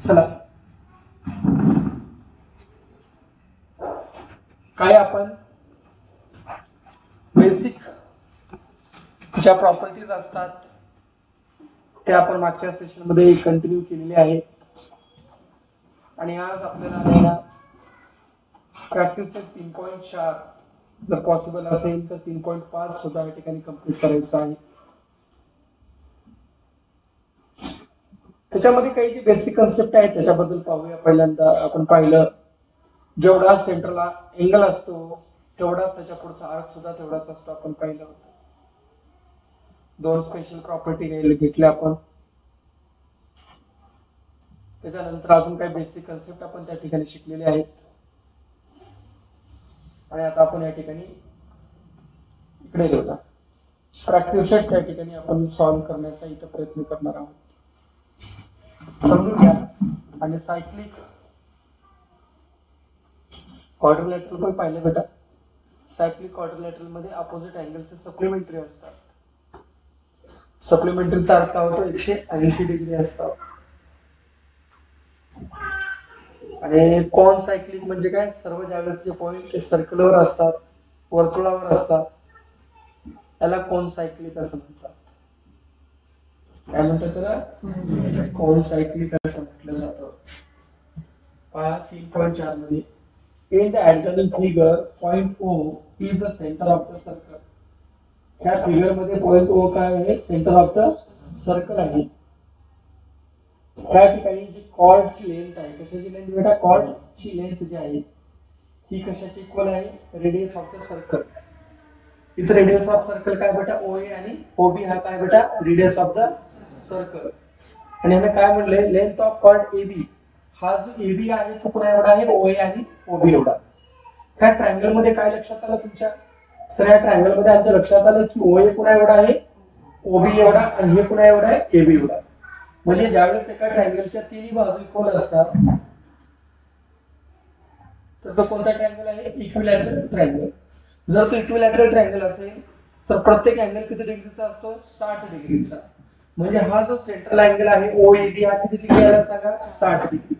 चला काय आपण बेसिक ज्या प्रॉपर्टीज असतात त्या आपण मागच्या सेशन मध्ये कंटिन्यू केलेले आहे आणि आज आपल्याला प्रॅक्टिस 3.4 जर पॉसिबल असेल तर 3.5 सुद्धा या ठिकाणी कंप्लीट करायचं आहे. त्याच्यामध्ये काही जे बेसिक कन्सेप्ट आहेत त्याच्याबद्दल पाहूया. पहिल्यांदा आपण पाहिलं जेवढा सेंटरला एंगल असतो तेवढाच त्याच्या पुढचा आर्क सुद्धा तेवढाच असतो. आपण पाहिलं होतं. दोन स्पेशल प्रॉपर्टी घेतल्या आपण. त्याच्यानंतर अजून काही बेसिक कन्सेप्ट आपण त्या ठिकाणी शिकलेले आहेत आणि आता आपण या ठिकाणी इकडे गेलो प्रॅक्टिस सेट त्या ठिकाणी आपण सॉल्व्ह करण्याचा इथं प्रयत्न करणार आहोत. समजून घ्या. आणि सायक्लिक क्वाड्रिलॅटरल पण पाहिलं बेटा. सायक्लिक क्वाड्रिलॅटरल मध्ये अपोजिट अँगलचे सप्लिमेंटरी असतात. सप्लिमेंटरीचा अर्थ काय होतो 180 डिग्री असतात. आणि कॉन सायक्लिक म्हणजे काय सर्व ज्यावेळेस जे पॉइंट सर्कलवर असतात वर्तुळावर असतात त्याला कॉन सायक्लिक असं म्हणतात. काय म्हणतात त्याला कॉन सायक्लिक असं म्हटलं जातं. 3.4 मध्ये in the adjoining figure point O is the center of the circle. ह्या फिगर मध्ये पॉइंट O काय आहे सेंटर ऑफ द सर्कल आहे. त्या ठिकाणी जी कॉर्डची लेंथ आहे कशाची लेंथ बेटा कॉर्डची लेंथ जी आहे ही कशाची इक्वल आहे रेडियस ऑफ द सर्कल. इथं रेडियस ऑफ सर्कल काय बेटा OA आणि OB हा काय बेटा रेडियस ऑफ द सर्कल. आणि याने काय म्हणले लेंथ ऑफ कॉर्ड AB हा जो AB आहे तो पुन्हा एवढा आहे OA आणि OB एवढा. त्या ट्रायंगल मध्ये काय लक्षात आलं तुमच्या सर या ट्रायंगल मध्ये आमच्या लक्षात आलं की OA पुन्हा एवढा आहे OB एवढा आणि हे पुन्हा एवढा आहे AB एवढा. म्हणजे ज्यावेळेस एका ट्रायंगलच्या तिन्ही बाजू इक्वल असतात तर तो कोणता ट्रायंगल आहे इक्विलॅटरल ट्रायंगल. जर तो इक्विलॅटरल ट्रायंगल असेल तर प्रत्येक अँगल किती डिग्रीचा असतो 60 डिग्रीचा. म्हणजे हा जो सेंट्रल अँगल आहे OAB हा किती डिग्री आला सांगा 60 डिग्री.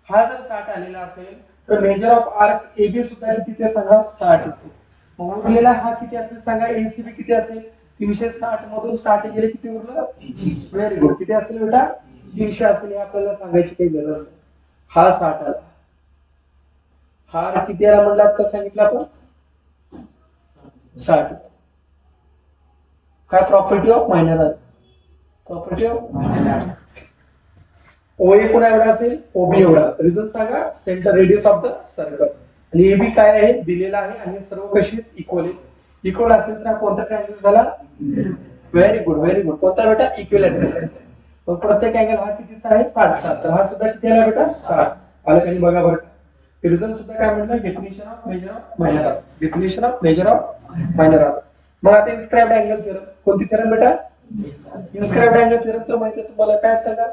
हा जर 60 आलेला असेल तर मेजर ऑफ आर्क AB सुद्धा किती सांगा 60 येतो. मग उरलेला हा किती असेल सांगा ACB किती असेल 360 मधून 60 गेले किती उरलं व्हेरी गुड. किती असेल बेटा 300 असेल. हे आपल्याला सांगायची काही गरज नाही. हा 60 आला. हा किती आला म्हटलं आता सांगितलं आपण 60. काय property of minor arc property of OA कोणा एवढा असेल OB एवढा. रिझन सांगा centre radius of the circle. आणि AB काय आहे दिलेला आहे आणि सर्व कशी इक्वल आहे. इक्वल असेल तर कोणता ट्रायंगल झाला व्हेरी गुड व्हेरी गुड. कोणता बेटा इक्विलॅटरल ट्रायंगल. मग प्रत्येक अँगल हा कितीचा आहे 60. तर हा सुद्धा किती आला बेटा 60 आला. काही बघा बरं. रिझन सुद्धा काय म्हटलं definition of major of minor arc. Definition of major of minor arc. मग आता इन्स्क्राइब्ड अँगल थेरम कोणती थेरम बेटा इन्स्क्राइब्ड अँगल थेरम. तर माहिती आहे तुम्हाला काय सांगा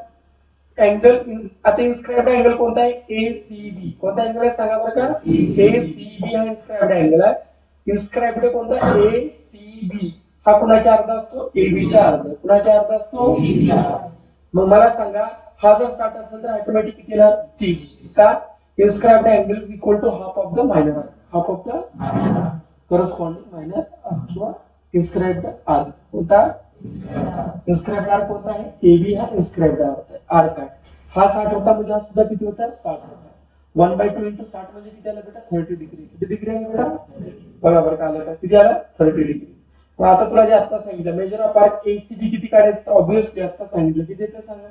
अँगल आता इन्स्क्राइब्ड अँगल कोणता आहे ACB. कोणता अँगल आहे सांगा बरं का ACB हा इन्स्क्राइब्ड अँगल आहे. इन्स्क्राइब्ड कोणता ACB हा कुणाच्या अर्धा असतो AB च्या अर्धा. कुणाच्या अर्धा असतो AB च्या. मग मला सांगा हा जर 60 असेल तर ऑटोमॅटिक किती येणार 30. का inscribed angle is equal to half of the minor arc. Half of the corresponding minor arc किंवा इन्स्क्राइब्ड आर्क. कोणता इन्स्क्राइब्ड आर्क कोणता आहे AB हा इन्स्क्राइब्ड आर्क आहे. हा 60 होता म्हणजे हा सुद्धा किती होता 60 होता. 1/2 × 60 म्हणजे किती आला बेटा 30 डिग्री. किती डिग्री आला बेटा बघा बरं का आलं का किती आला 30 डिग्री. मग आता तुला जे आता सांगितलं मेजर ऑफ आर्क ACB किती काढायचं ऑब्विसली आता सांगितलं किती येतं सांगा.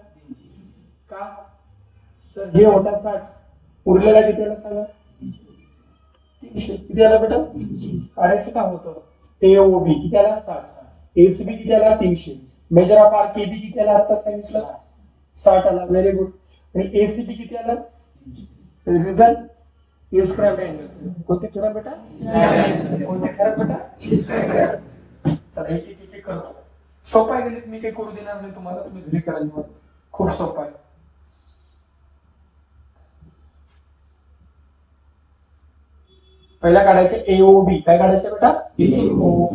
का सर हे होता 60 उरलेला किती आला सांगा 300. किती आला बेटा काढायचं का होतं AOB किती आला 60. ACB किती आला 300. मेजर ऑफ आर्क AB किती आला आता सांगितलं 60 आला. Very good. आणि ACB किती आला रिझन इन्स्क्राइब्ड अँगल. कोणती थेरम बेटा कोणती थेरम बेटा. चला एक एक एक करतो. सोपा आहे गणित मी काही करू देणार नाही तुम्हाला. तुम्ही घरी करायला खूप सोपा आहे. पहिला काढायचे AOB. काय काढायचे बेटा AO.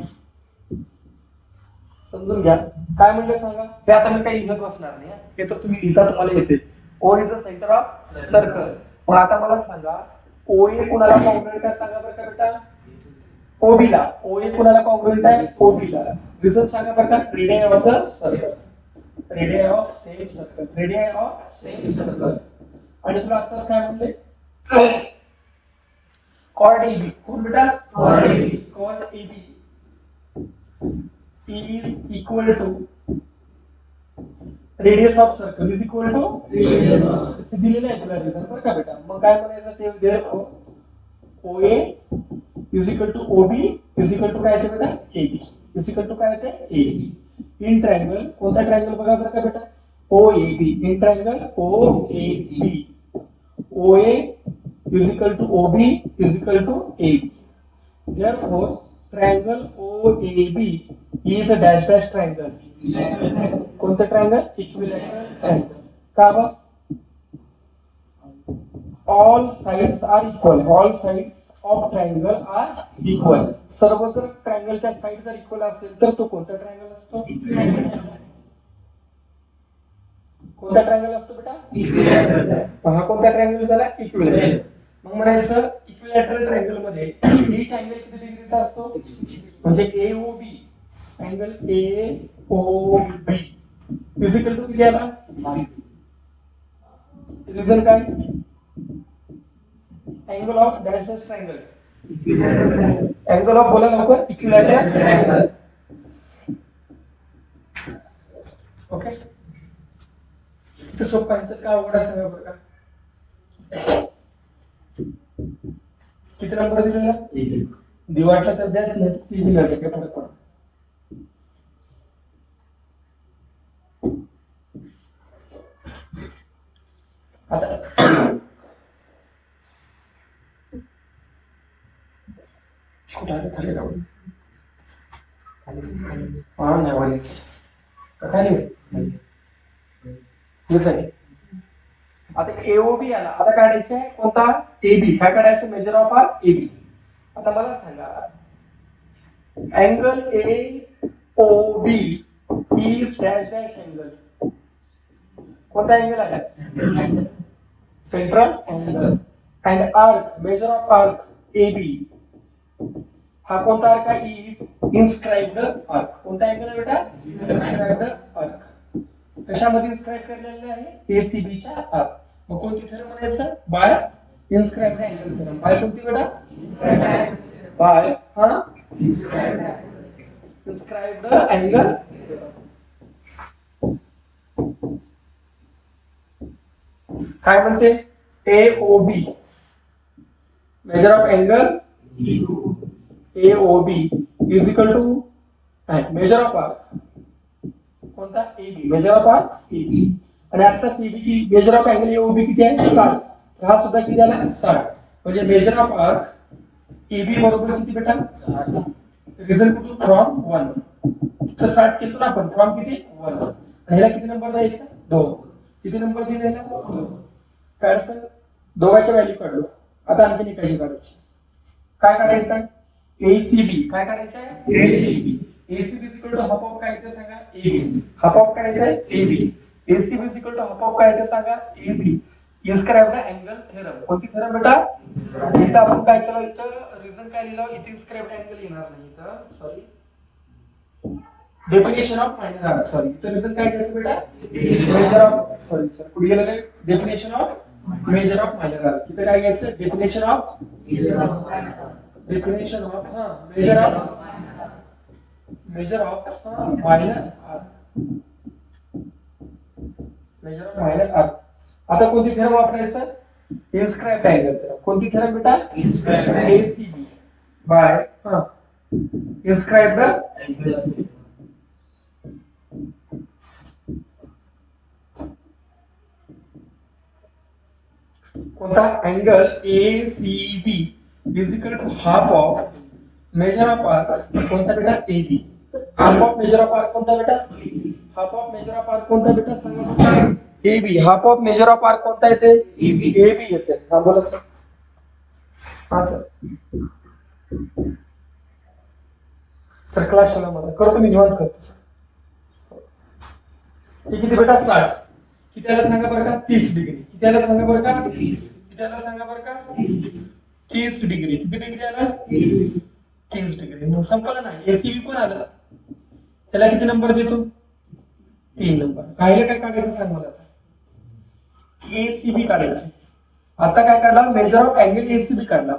समजून घ्या काय म्हणलं सांगा. हे आता मी काही लिहित बसणार नाही. हे तर तुम्ही लिहिता तुम्हाला येते. O is the centre of circle. मग आता मला सांगा OA कुणाला कॉन्ग्रुएंट आहे सांगा बरं का बेटा. OB ला. OA कुणाला कॉन्ग्रुएंट आहे OB ला. रिझन सांगा बरं का. Radius of the circle. Radius of same circle. Radius of same circle. आणि तुला आताच काय म्हणले कॉर्ड AB. कोण बेटा chord AB. Chord AB is equal to radius of circle is equal to radius of. दिलेलं आहे तुला रिझन बरं का बेटा. मग काय म्हणायचं ते देतो OA is equal to OB is equal to काय येते बेटा AB इज इक्वल टू काय येते AB इन ट्रायंगल. कोणता ट्रायंगल बघा बरं का बेटा OAB. In triangle OAB OA is equal to OB is equal to AB. Therefore, triangle OAB is a dash dash triangle. कोणतं triangle? Equilateral triangle. का बा? All sides are equal. All sides of triangle are equal. सर्व जर ट्रायंगलच्या side जर equal असेल तर तो कोणता ट्रायंगल असतो? कोणता ट्रायंगल असतो बेटा? इक्विलॅटरल. हा कोणता ट्रायंगल झाला? इक्विलॅटरल. मग म्हणायचं इक्विलॅटरल ट्रायंगल मध्ये ईच अँगल किती डिग्रीचा असतो? म्हणजे AOB angle AOB is equal to किती आला? रिझन काय? Angle of dash dash triangle. Angle of बोला लवकर. Equilateral triangle. ओके. ते सोपं आहे. का अवघड सांगा बरं का. किती नंबर दिलेला? दिवाळीचा तर द्या नाही तर ती दिला काय फरक पडतो. आता कुठे आहे खाली राहून हा नाही वाली खाली हेच आहे. आता AOB आला. आता काढायचं आहे कोणता? AB. काय काढायचं? Major of arc AB. आता मला सांगा angle AOB is dash dash angle. कोणता अँगल आहे? Central angle. And arc major of arc AB हा कोणता आर्क आहे? Is inscribed arc. कोणता अँगल आहे बेटा? Inscribed arc. कशामध्ये इन्स्क्राइब केलेलं आहे? ACB च्या आत. मग कोणती थेरम म्हणायचं? By inscribed angle theorem. By कोणती बेटा? बाय हा इन्स्क्राइब्ड अँगल. काय म्हणते? AOB measure of angle AOB is equal to measure of arc कोणता? AB. Measure of arc AB. आणि आता CB की मेजर ऑफ अँगल AOB किती आहे? 60. हा सुद्धा किती आला? 60. म्हणजे मेजर ऑफ आर्क AB बरोबर किती बेटा? 60. रिझन कुठून? फ्रॉम 1. तर 60 केलं ना आपण. फ्रॉम किती? 1. आणि ह्याला किती नंबर द्यायचा? 2. किती नंबर दिलेला? 2. काढायचं. दोघांच्या व्हॅल्यू काढलो. आता आणखी निकाली काढायची. काय काढायचं आहे? ACB. काय काढायचं आहे? ACB. ACB is equal to half of काय येते सांगा? AB. half of काय येते? AB. ACB is equal to half of काय येते सांगा? AB. Inscribed angle theorem. कोणती थेरम बेटा? इथं आपण काय केलं? इथं रिझन काय लिहिलं? इथे इन्स्क्राइब्ड अँगल येणार नाही. इथं sorry definition of minor arc. Sorry इथं रिझन काय द्यायचं बेटा? मेजर ऑफ सॉरी सर कुठे गेलं काय? Definition of major of minor arc. इथं काय घ्यायचं? Definition of definition of major of major of minor arc. Major of minor arc. आता कोणती थेरम वापरायचं? Inscribed angle theorem. कोणती थेरम बेटा? Inscribed ACB by inscribed angle. कोणता? Angle ACB is equal to half of major of arc कोणता बेटा? AB. Half of major of arc कोणता बेटा? Half of major of arc कोणता बेटा? सांगा. AB. Half of major of arc कोणता येते? AB येते. हा बोला सर. हा सर. सर क्लास चला माझा करतो मी निवांत करतो. हे किती बेटा? 60. किती आलं सांगा बरं का 30 डिग्री. किती आलं सांगा बरं का किती आलं सांगा बरं का 30 डिग्री. किती डिग्री आलं 30 डिग्री. मग संपलं ना. एसीबी पण आलं. त्याला किती नंबर देतो 3 नंबर. राहिलं काय काढायचं सांग मला आता. एसीबी काढायचे. आता काय काढला मेजर ऑफ अँगल एसीबी काढला.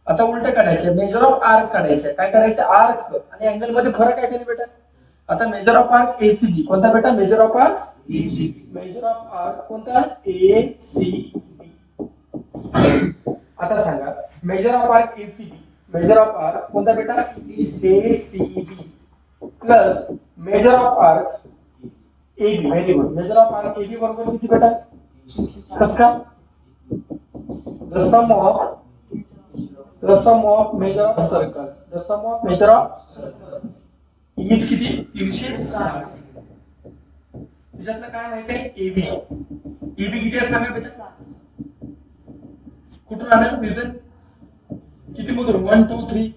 आता उलट काढायचे मेजर ऑफ आर्क काढायचे. काय करायचे आर्क आणि अँगल मध्ये फरक आहे का नाही बेटा. आता मेजर ऑफ आर्क एसीबी कोणता बेटा major of arc ACB. Measure of arc कोणता एसीबी. आता सांगा major of arc ACB. Measure of arc कोणता बेटा ACB plus measure of arc AB. Very good. Measure of arc AB बरोबर किती बेटा कसं का the sum of measure of circle. The sum of measure of circle is किती 360. त्याच्यातलं काय माहिती आहे एबी. एबी किती आहे सांगा बेटा. कुठून आलं रिझन किती मधून 1 2 3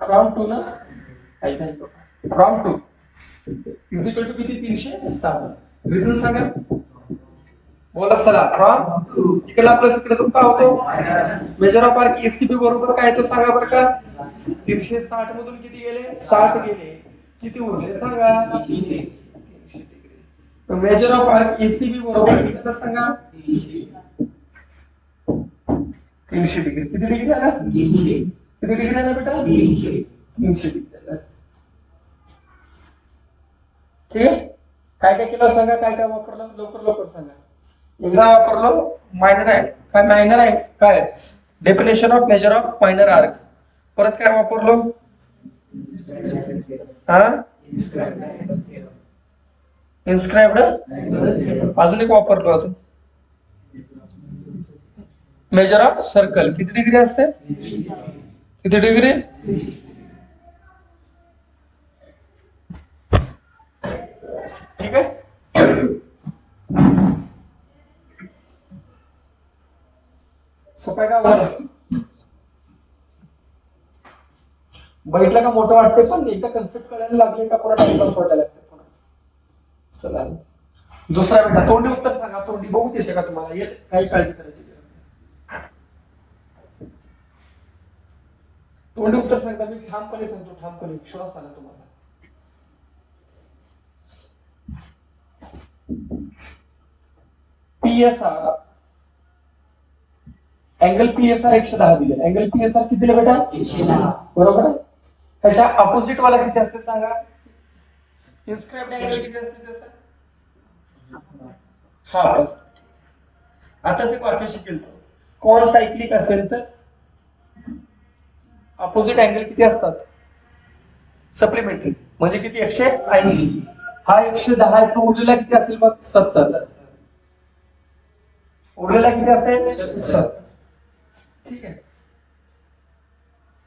फ्रॉम 2 ना फ्रॉम 2 इक्वल टू किती 360. रिझन सांगा बोला चला. फ्रॉम इकडला प्लस इकडे काय होतो मेजर ऑफ आर्क एसीबी बरोबर काय येतो सांगा बरं का 360 मधून किती गेले 60 गेले. किती उरले सांगा 300 degree. Major of arc ACB बरोबर किती सांगा 300 डिग्री. किती डिग्री आला किती डिग्री आला बेटा 300 डिग्री आला. ठीक आहे. काय काय केलं सांगा काय काय वापरलं लवकर लवकर सांगा. एकदा वापरलो मायनर आहे काय मायनर आहे काय definition of major of minor arc. परत काय वापरलो हा इन्स्क्राइब्ड. अजून एक वापरलो अजून मेजर ऑफ सर्कल. किती डिग्री असते किती डिग्री ठीक आहे. सोपं आहे का बघितलं का मोठं वाटते पण एकदा कन्सेप्ट कळायला लागले का पुरा टाइमपास वाटायला लागते. चला दुसरा बेटा तोंडी उत्तर सांगा. तोंडी बघू येते का तुम्हाला येत काही काळजी करायची तोंडी उत्तर सांगता मी ठामपणे सांगतो. ठामपणे विश्वास आला तुम्हाला. पीएसआर अँगल पीएसआर 110 दिले. अँगल पीएसआर किती दिले बेटा 110 बरोबर आहे. त्याच्या अपोजिट वाला किती असते सांगा. इन्स्क्राइब्ड अँगल किती असते त्याचा हाफ असते. आताच एक वाक्य शिकेल तो कोण सायक्लिक असेल तर अपोजिट अँगल किती असतात सप्लिमेंटरी म्हणजे किती 180. हा 110 आहे तो उरलेला किती असेल मग 70. उरलेला किती असेल 70. ठीक आहे.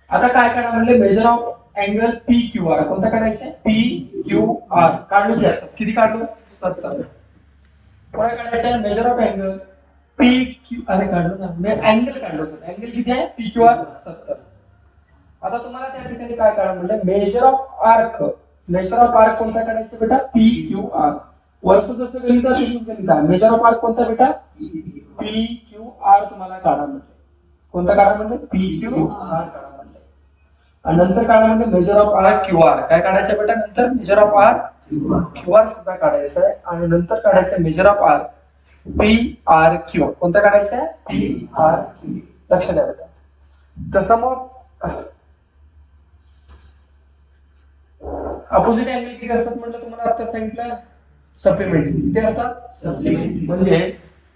आता काय करणार म्हणजे measure of angle P Q R कोणता काढायचा पी क्यू आर काढलो घ्यायचं. किती काढलो 70. पुढे काढायचा measure of angle P Q R काढलो ना मी अँगल काढलो सर. अँगल किती आहे पी क्यू आर 70. आता तुम्हाला त्या ठिकाणी काय काढा म्हणजे measure of arc. Major of arc कोणता काढायचा बेटा पी क्यू आर. वरचं जसं गणित तसंच गणित आहे. मेजर ऑफ आर्क कोणता बेटा पी क्यू आर तुम्हाला काढा म्हणजे कोणता काढा म्हणजे पी क्यू आर काढा म्हणजे. आणि नंतर काढा म्हणजे measure of R Q R. काय काढायचं बेटा नंतर measure of R Q R सुद्धा काढायचं आहे. आणि नंतर काढायचं major of arc P R Q. कोणता काढायचा आहे पी आर क्यू. लक्ष द्या बेटा. तसं मग अपोजिट अँगल किती असतात म्हटलं तुम्हाला आता सांगितलं सप्लिमेंटरी. किती असतात सप्लिमेंटरी म्हणजे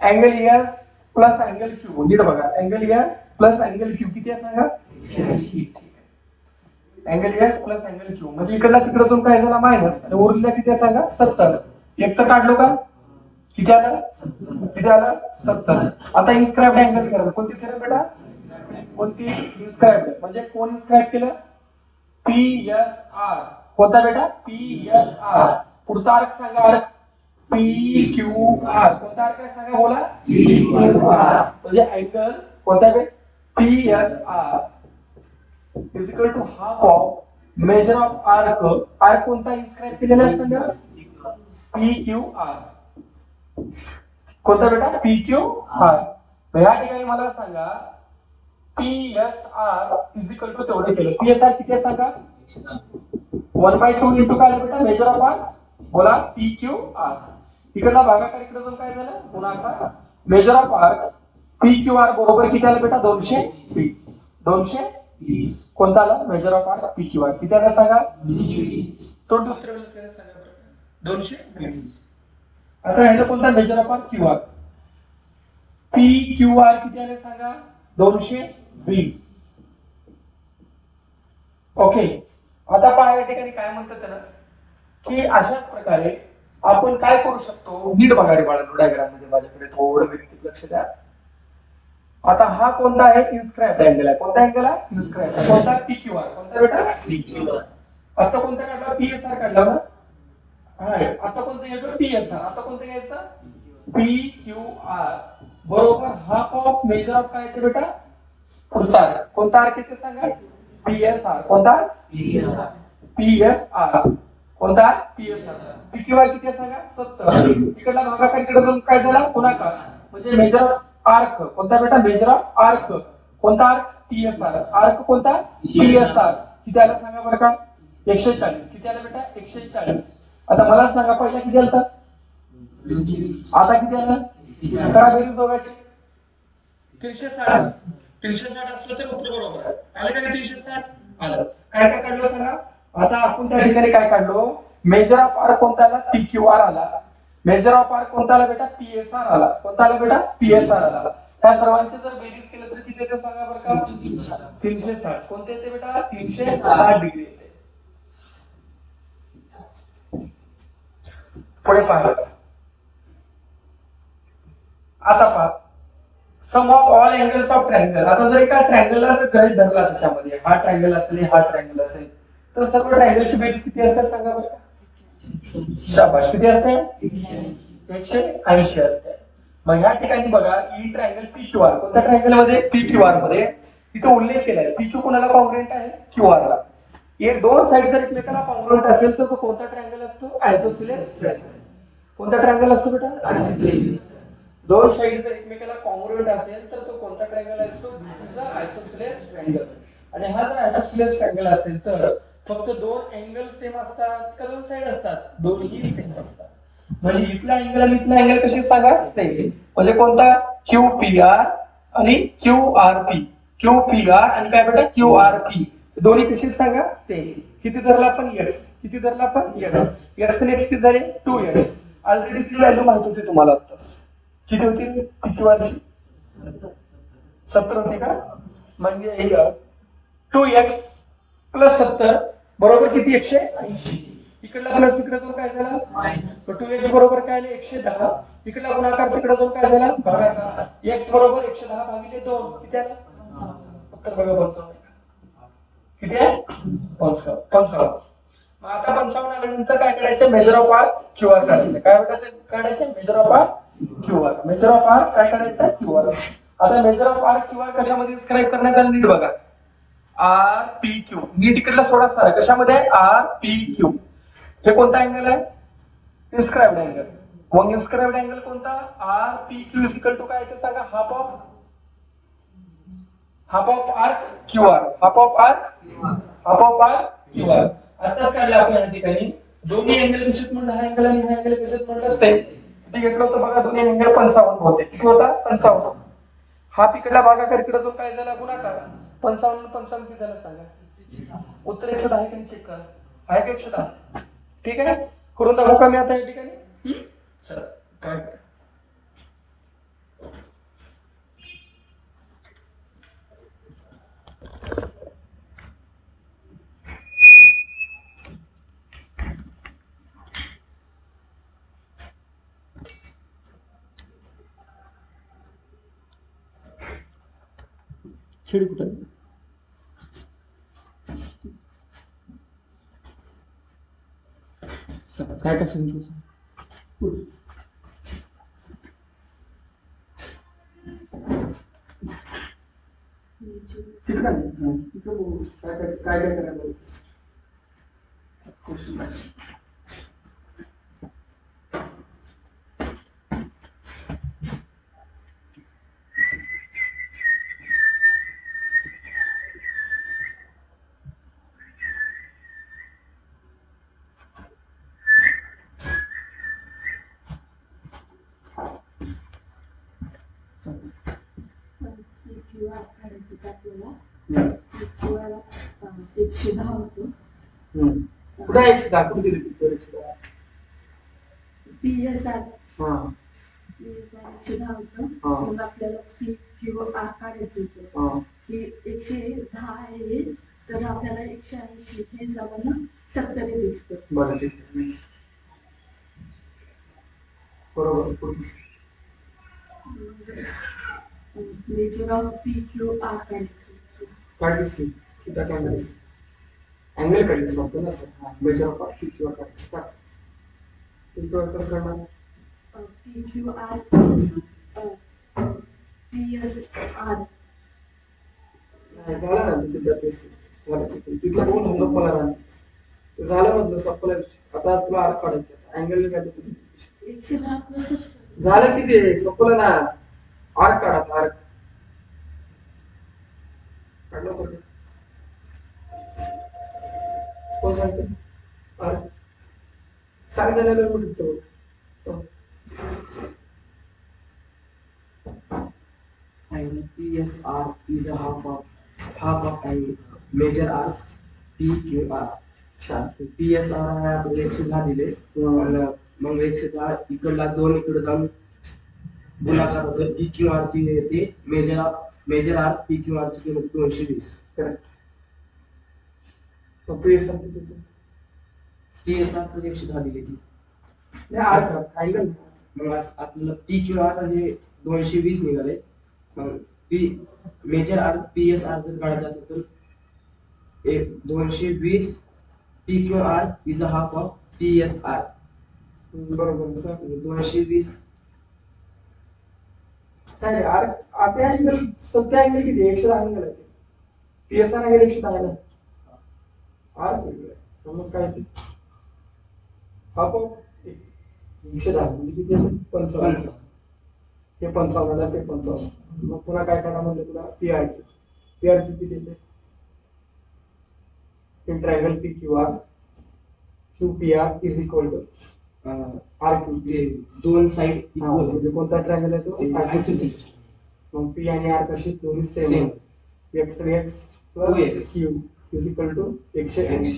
angle S plus angle Q. नीट बघा angle S plus angle Q किती आहे सांगा 180. Angle S plus angle Q म्हणजे इकडला तिकडे जाऊन काय झाला मायनस आणि उरलेला किती आहे सांगा 70. एक तर काढलो का किती आलं 70. आता इन्स्क्राइब्ड अँगल करा. कोणती करा बेटा कोणती इन्स्क्राइब्ड म्हणजे कोण इन्स्क्राइब केलं पी एस आर. कोणता बेटा पी एस आर. पुढचा आर्क सांगा आर्क पी क्यू आर. कोणता आर्क आहे सांगा बोला पी क्यू आर म्हणजे अँगल कोणता बे P S R is equal to half of major of arc, arc कोणता इन्स्क्राईब केलेला आहे सांगा? P Q R. कोणता बेटा? P Q R. या ठिकाणी मला सांगा P S R is equal to तेवढे केलं. पी एस आर किती आहे सांगा? 1/2 इंटू काय बेटा? Major of arc. बोला पी क्यू आर. इकडला भागाकार इकडे जाऊन काय झालं? गुणाकार. Measure of arc P Q R बरोबर किती आलं बेटा? 220. 220 कोणता आला? Measure of arc P Q R किती आला सांगा? 220. तो दुसऱ्या वेळेस सांगा बरं. 220. आता ह्याला कोणता measure of arc Q R? P Q R किती आले सांगा? 220. ओके. आता पहा या ठिकाणी काय म्हणतात त्याला की अशाच प्रकारे आपण काय करू शकतो? नीट बघा रे बाळांनो, डायग्राम मध्ये माझ्याकडे थोडं व्यवस्थित लक्ष द्या. आता हा कोणता आहे? इन्स्क्राइब्ड अँगल आहे. कोणता अँगल आहे? इन्स्क्राइब्ड. कोणता? P Q R. कोणता बेटा? P Q R. आता कोणता काढला? पी एस आर काढला ना? हा. आता कोणतं घ्यायचं? P S R. आता कोणतं घ्यायचं? पी क्यू आर बरोबर हाफ ऑफ मेजर ऑफ काय येते बेटा? पुढचा आर्क. कोणता आर्क येते सांगा? P S R. कोणता? P S R. P S R. कोणता? P S R. P Q R किती सांगा? 70. इकडला भागाकार इकडे जाऊन काय झाला? गुणाकार. म्हणजे मेजर ऑफ आर्क. कोणता बेटा? Major of arc. कोणता arc? P S R. Arc कोणता? P S R. किती आला सांगा बरं का? 140. किती आला बेटा? 140. आता मला सांगा पहिला किती आला? आता किती आलं? करा बेरीज दोघांची. 360. 360 असलं तर उत्तर बरोबर आहे. आलं का? 360 आलं. काय काय काढलं सांगा? आता आपण त्या ठिकाणी काय काढलो? मेजर ऑफ आर कोणता आला? पी क्यू आर आला. मेजर ऑफ आर कोणता आला बेटा? पी एस आर आला. कोणता आला बेटा? पी एस आर आला. त्या सर्वांचे जर बेरीज केलं तर किती येते सांगा बरं का? 360. कोणते येते बेटा? 360 डिग्री येते. पुढे पहा. आता पहा sum of all angles of triangle. आता जर एका ट्रायंगलला जर गणित धरला त्याच्यामध्ये हा ट्रायंगल असेल हा ट्रायंगल असेल तर सर्व ट्रायंगलची बेरीज किती असते सांगा बरं? शाबाश. किती असते? 180 असते. मग ह्या ठिकाणी बघा ई ट्रायंगल पी क्यू आर. कोणत्या ट्रायंगल मध्ये? पी क्यू आर मध्ये तिथे उल्लेख केलाय पी क्यू कोणाला कॉन्ग्रुएंट आहे? क्यू आर ला. हे दोन साइड जर एकमेकाला कॉन्ग्रुएंट असेल तर तो कोणता ट्रायंगल असतो? Isosceles triangle. कोणता ट्रायंगल असतो बेटा? दोन साइड जर एकमेकाला कॉन्ग्रुएंट असेल तर तो कोणता ट्रायंगल असतो? दिस इज अ आयसोसेलेस ट्रायंगल. आणि हा जर आयसोसेलेस ट्रायंगल असेल तर फक्त दोन अँगल सेम असतात का दोन साइड असतात? दोन्ही सेम असतात. म्हणजे इथला अँगल आणि इथला अँगल कशी सांगा? सेम. म्हणजे कोणता? क्यू पी आर आणि Q R P. Q P R आणि काय बेटा? Q R P. दोन्ही कशी सांगा? सेम. किती धरला आपण? एक्स. किती धरला आपण? एक्स. एक्स आणि एक्स किती झाले? 2x. ऑलरेडी ती व्हॅल्यू माहित होती तुम्हाला आताच. किती होती? किती वाजली? 70 होती का? म्हणजे 2x प्लस 70 बरोबर किती? 180. इकडला प्लस तिकडे जाऊन काय झाला? मायनस. 2x बरोबर काय आले? 110. इकडला गुणाकार तिकडे जाऊन काय झाला? भागाकार. x बरोबर 110 भागिले 2 किती आलं? उत्तर बघा 55. किती आहे? 55. मग आता 55 आल्यानंतर काय करायचं? Major of R Q R काढायचं. काय काढायचं? Major of R Q R. Major of R काय काढायचं? Q R. आता major of R Q R कशामध्ये इन्स्क्राइब करण्यात आलं? नीट बघा. R P Q. नीट इकडला सोडा सारा. कशामध्ये आहे? R P Q. हे कोणता अँगल आहे? Inscribed angle. मग इन्स्क्राइब्ड अँगल कोणता? R P Q is equal to काय ते सांगा? Half of R Q R. Half of R Q R. आताच काढला आपण या ठिकाणी. दोन्ही अँगल कशात म्हणलं? हा अँगल आणि हा अँगल कशात म्हणलं? सेम. किती घेतलं होतं बघा? दोन्ही अँगल 55 होते. किती होता? 55. हा इकडला भागाकार इकडे जो काय झाला? गुणाकार. 55 55 किती झालं सांगा? उत्तर 110 आहे की चेक करा. आहे का 110? ठीक आहे. करून दाखवू का मी आता या ठिकाणी? चला काय छेड कुठं? काय कसं काय करायला? कुठे 110 कुठे दिली पिक्चर 110 PSR हा PSR 110 होतं मग आपल्याला PQR काढायचं होतं की 110 आहे तर आपल्याला 180 हे जवळ 70 दिसतं. बरं ठीक आहे बरोबर मेजर ऑफ PQR काढायचं काय दिसली किती काय दिसली अँगल काढली वाटतं ना सर मेजर ऑफ PQR काढायचं का PQR कसं करणार PQR PSR झालं ना तिथलं बघून होमवर्क मला राहते झालं म्हटलं संपला आता तुला आर्क काढायचं अँगल काय झालं किती संपलं ना आर्क काढा आर्क काढलं बरं कोण सांगते आर्क सांगताना कुठं PSR is a half of major arc PQR. अच्छा PSR आहे आपल्याला 110 दिले मग 110 इकडला 2 इकडे जाऊन गुणाकार होतो PQR ची येते मेजर आर्क PQR ची किंमत 220. करेक्ट तो PSR किती PSR तर 110 दिली ती नाही आर्क अँगल मग आपल्याला PQR हे 220 निघाले मग मेजर आर्क PSR जर काढायचं असेल तर 220 PQR is a half of PSR. बरोबर सर 220 काय आर्क आपल्या अँगल सध्या अँगल किती 110 अँगल आहे PSR अँगल 110 आहे ना आर्क मग काय ते हाफ ऑफ 110 म्हणजे किती 55 हे 55 ते 55 मग पुन्हा काय करा म्हणलं तुला PR किती देते triangle PQR QPR is equal to RQ दोन साइड इक्वल म्हणजे कोणता ट्रायंगल आहे तो आयसोसेलेस मग P आणि R कशी दोन्ही same x plus Q is equal to 180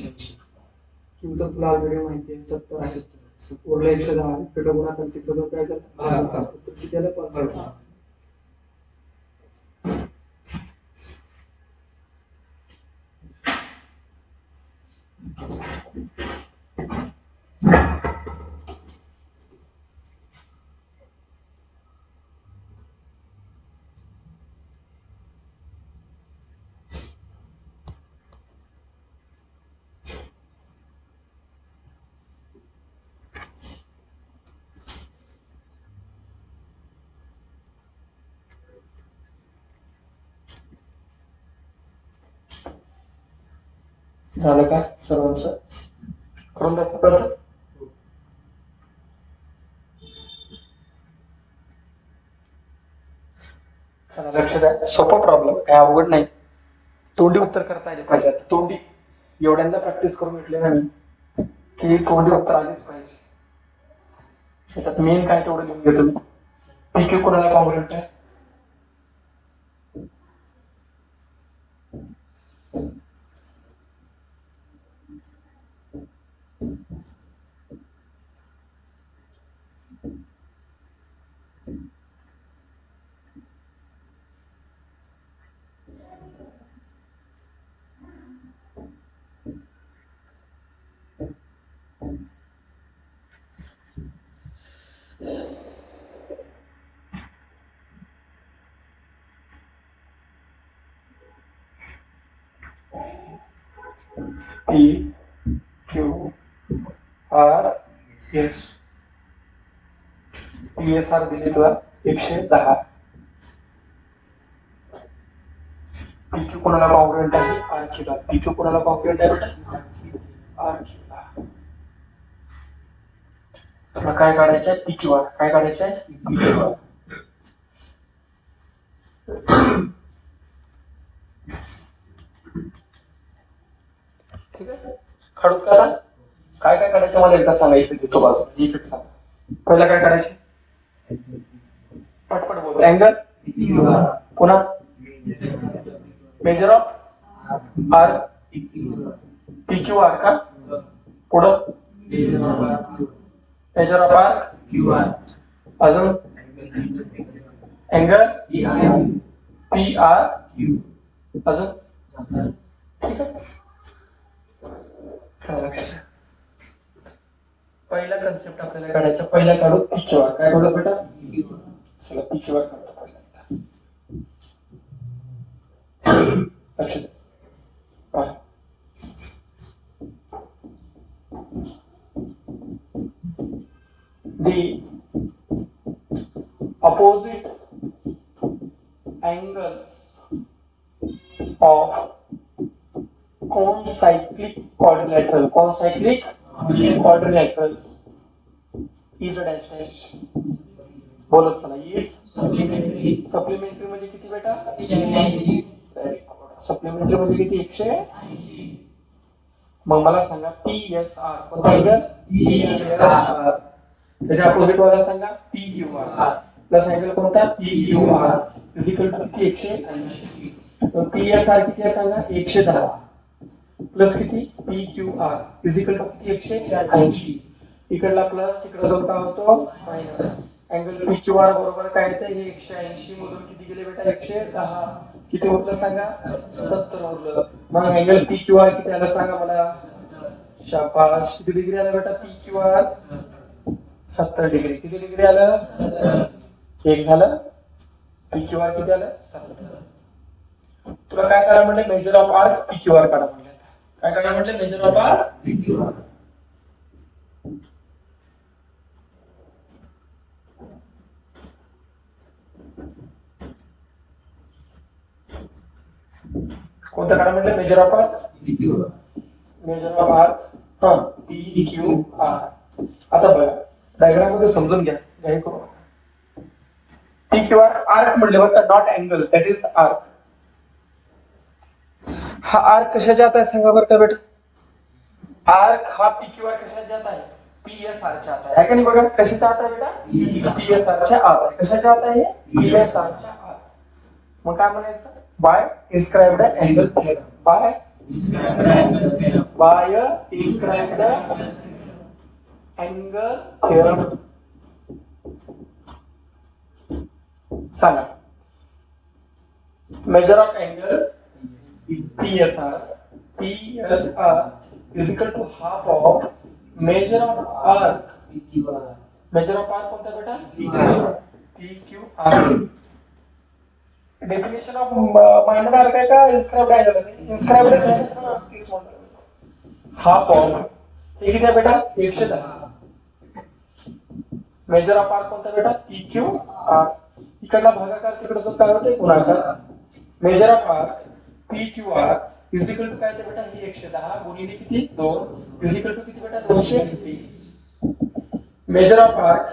Q तर तुला ऑलरेडी माहिती आहे 70 आहे उरला 110 इकडे गुणाकार तिकडे काय झालं तर किती आलं 55 झालं का सर्वांचं करून दाखवू परत चला लक्ष द्या सोपा प्रॉब्लेम काय अवघड नाही तोंडी उत्तर करता आले पाहिजे तोंडी एवढ्यांदा प्रॅक्टिस करून घेतली ना मी की तोंडी उत्तर आलीच पाहिजे त्याच्यात मेन काय तेवढं लिहून घेतो मी PQ कोणाला कॉन्ग्रुएंट आहे PQR S PSR दिली तुला 110 PQ कोणाला कॉन्ग्रुएंट आहे RQ ला PQ कोणाला कॉन्ग्रुएंट आहे बेटा RQ ला तुला काय काढायचं आहे? PQR. काय काढायचं आहे? PQR. ठीक आहे, काढूत का? काय काय काढायचं मला एकदा सांगा. इथे देतो बाजू एक सांगा. पहिला काय काढायचं? पटपट बोल. अँगल पुन्हा मेजर ऑफ आर्क PQR का? पुढं मेजर ऑफ आर्क अजून अँगल PR अजून. ठीक आहे, पहिला कन्सेप्ट आपल्याला काढायचा. पहिला काढू PQR. काय काढू बेटा? चला PQR काढतो पहिल्यांदा. अच्छा, the opposite angles of concyclic quadrilateral is a dash dash. बोलत चला. is सप्लिमेंटरी म्हणजे किती बेटा? सप्लिमेंटरी म्हणजे किती? 180. मग मला सांगा PSR कोणता अँगल? PSR. त्याच्या अपोजिट वाला सांगा PQR. प्लस अँगल कोणता? PQR इज इक्वल टू किती? 180. मग PSR किती आहे सांगा? 110 प्लस किती? PQR इज इक्वल टू किती? 180. इकडला प्लस तिकडे जाऊन काय होतो? मायनस. अँगल PQR बरोबर काय येते? हे 180 मधून किती गेले बेटा? 110. किती उरलं सांगा? 70 उरलं. मग अँगल PQR किती आलं सांगा मला? शाबाश. किती डिग्री आलं बेटा? PQR 70 degree. किती डिग्री आलं? एक झालं. PQR किती आलं? 70. तुला काय करा म्हटलं? मेजर ऑफ आर्क PQR काढा म्हटलं. काय काढा म्हटलं? Major of arc PQR. कोणतं काढा म्हटलं? Major of arc PQR. Major of arc PQR. आता बघा डायग्राम मध्ये समजून घ्या. काही करू नका. PQR आर्क म्हटले बघा, not angle. That is arc. हा आर्क कशाच्या आत आहे सांगा बरं का बेटा? आर्क हा PQR कशाच्या आत आहे? PSR च्या आत आहे का नाही? बघा कशाच्या आत आहे बेटा? PSR च्या आत आहे. कशाच्या आत आहे? PSR च्या आत. मग काय म्हणायचं? By inscribed angle theorem. By inscribed angle theorem. सांगा. Major of angle PSR is equal to half of measure of arc PQR. Measure of arc कोणता बेटा? PQR. Definition of minor arc आहे का इन्स्क्राइब्ड अँगल आहे? Inscribed आहे. हां तेच म्हणतो. हाफ ऑफ हे किती आहे बेटा? 110. मेजर ऑफ आर्क कोणता बेटा? PQR. इकडला भागाकार तिकडे जो काय होते? गुणाकार. Measure of arc PQR is equal to काय ते बेटा? ही 110 गुणिले किती? 2 इज इक्वल टू किती बेटा? 220. Measure of arc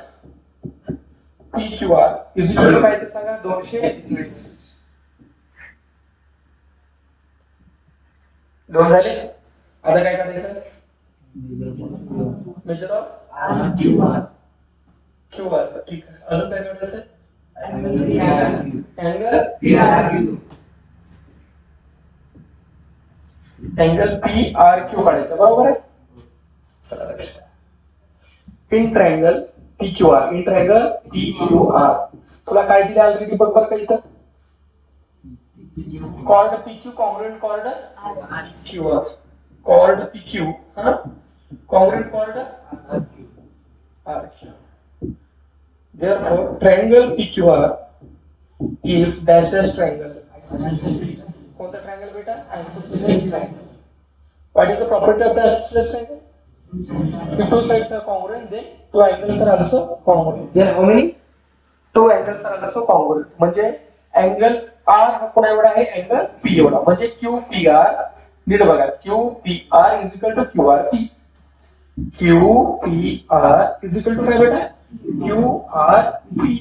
PQR is equal to काय ते सांगा? 220. 2 झाले. आता काय करायचं? Major of QR. ठीक आहे. अजून काय करायचं? अँगल PRQ काढायचा. बरोबर आहे. चला लक्षात. In triangle PQR. तुला काय दिले ऑलरेडी बघ बरं का इथं? Chord PQ congruent chord QR. Chord PQ congruent chord RQ. Therefore, triangle PQR is dash dash triangle. कोणता ट्रायंगल बेटा? Isosceles triangle. What is the property of the isosceles triangle? The two sides are congruent, then two angles are also congruent. Then how many? Two angles are also congruent. म्हणजे angle R हा कोणा एवढा आहे? Angle P एवढा. म्हणजे QPR नीट बघा. QPR is equal to QRP. Q P R is equal to काय बेटा क्यू आर पी.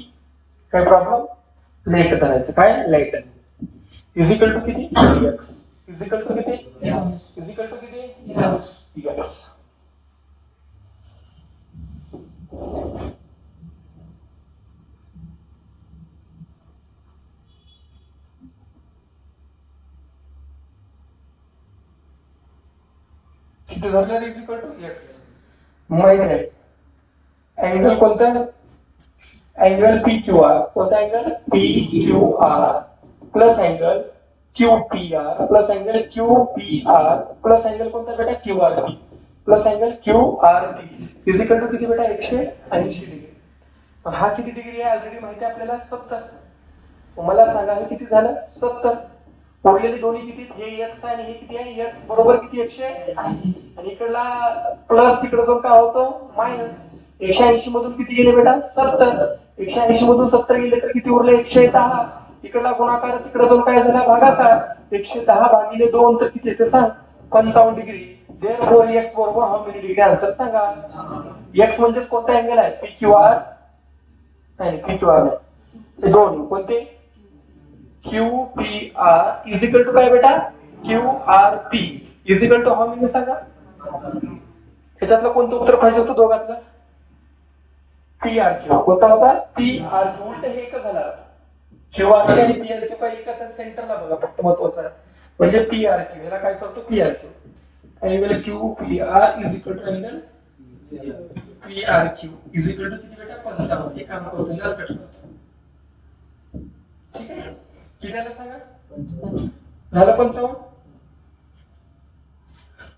काय प्रॉब्लेम लेट धरायचं काय लेट इज इक्वल टू किती एक्स इज इक्वल टू किती इज इक्वल टू किती एक्स. किती धरलं इज इक्वल टू एक्स. माहित आहे अँगल कोणता अँगल पी क्यू आर कोणता angle P Q R plus angle Q P R plus angle Q P R plus angle कोणता बेटा Q R P plus angle Q R P is equal to किती बेटा 180 degree. हा किती degree आहे already माहिती आहे आपल्याला 70. मला सांगा हे किती झालं 70. उरलेले दोन्ही किती हे एक्स आहे आणि हे किती आहे एक्स बरोबर किती 180 आणि इकडला प्लस तिकडे जाऊन काय होतं मायनस. 180 मधून किती गेले बेटा 70. 180 मधून 70 गेले तर किती उरले 110. इकडला गुणाकार तिकडे जाऊन काय झाला भागाकार. 110 भागिले 2 तर किती येते सांग 55 डिग्री. देअरफॉर एक्स बरोबर हाऊ मेनी डिग्री आन्सर सांगा. एक्स म्हणजेच कोणता अँगल आहे पी क्यू आर नाही पी क्यू आर हे दोन कोणते Q P R is equal to काय बेटा Q R P is equal to how many सांगा. ह्याच्यातलं कोणतं उत्तर पाहिजे होतं दोघातलं पी आर क्यू कोणता होता पी आर क्यू. उलट हे एकच झालं क्यू आर क्यू आणि पी आर क्यू काय एकच सेंटरला बघा फक्त महत्वाचं आहे म्हणजे पी आर क्यू ह्याला काय करतो P R Q angle Q P R is equal to angle P R Q is equal to किती बेटा 55. हे काम करतो ह्यालाच कट करतो. ठीक आहे किती आलं सांगा झालं 55.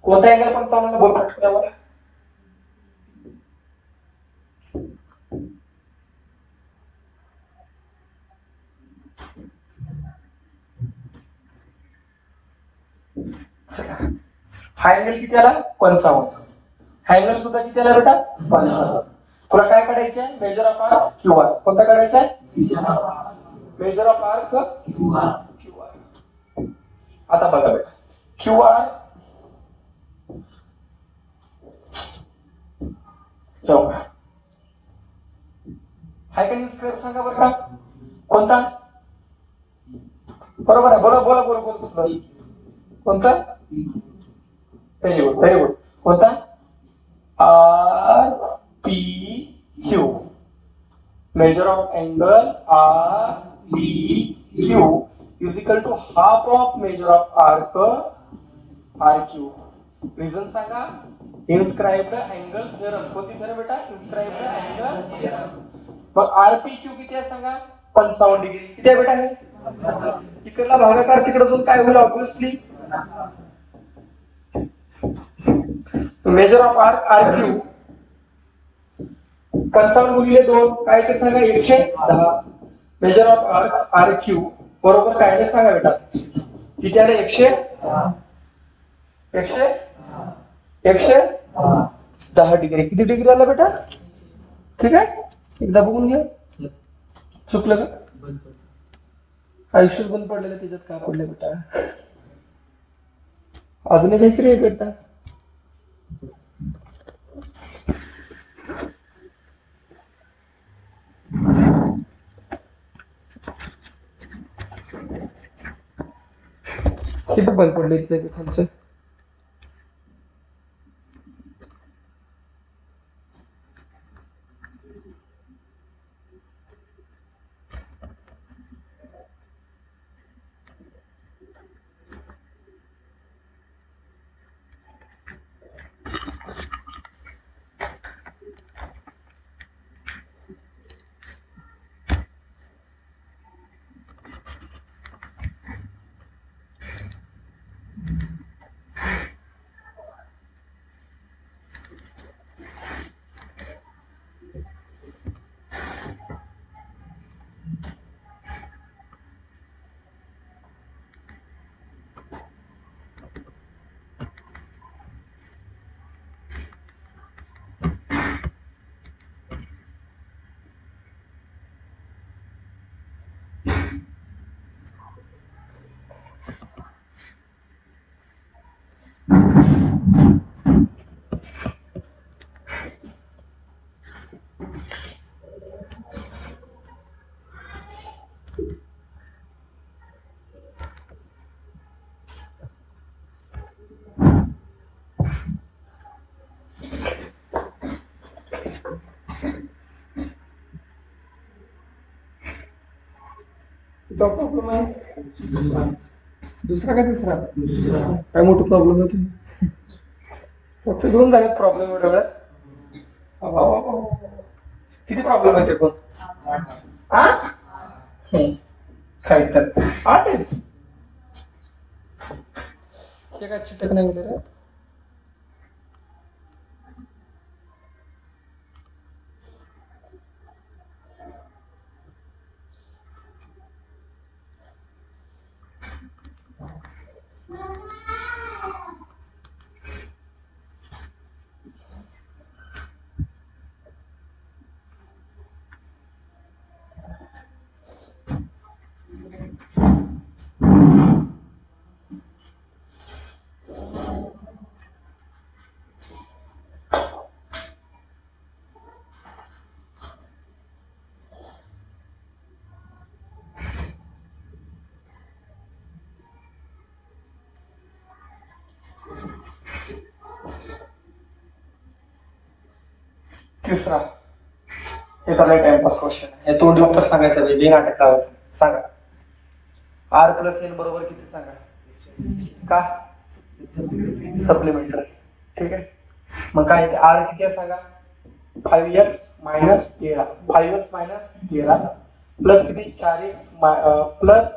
कोणता अँगल 55 ला बोल पटकन आम्हाला. हा अँगल किती आला 55. हा अँगल सुद्धा किती आला बेटा 55. तुला काय काढायचे आहे measure of arc Q R कोणता काढायचा आहे measure of arc Q R. आता बघा बेटा क्यू आर हाय का स्क्वेअर सांगा बरं का कोणता बरोबर आहे बोला बोला बोला बोला कोणता व्हेरी गुड कोणता R P Q measure of angle R P Q is equal to half of major of arc R Q. Reason सांगा इन्स्क्राइब्ड अँगल थेरम कोणती थेरम बेटा इन्स्क्राइब्ड अँगल थेरम. मग आरपी क्यू किती आहे सांगा 55 degree किती आहे बेटा हे इकडला भागाकार तिकडे जाऊन काय होईल obviously measure of arc R Q 55 गुणिले 2 काय ते सांगा 110. Measure of arc R Q बरोबर काय ते सांगा बेटा किती आले 110 डिग्री. किती डिग्री आला बेटा ठीक आहे एकदा बघून घ्या. चुकलं का आयुष्यात बंद पडलेलं त्याच्यात काय पडलं बेटा अजून काहीतरी आहे बेटा. किती बंद पडलं इथलं खालचं तो प्रॉब्लेम आहे दुसरा का तिसरा काय मोठं प्रॉब्लेम होते फक्त दोन जागेत प्रॉब्लेम एवढ्या वेळात किती प्रॉब्लेम आहे ते पण काय तर 8 आहे हे काय चिटक नाही गेले रे तिसरा हे तर टाइमपास क्वेश्चन हे तोंडी उत्तर सांगायचं वेगळी नाटक लावायचं सांगा आर प्लस एन बरोबर किती सांगा का सप्लिमेंटरी ठीक आहे मग काय ते आर किती आहे सांगा 5x minus 13 5x minus 13 plus किती 4x प्लस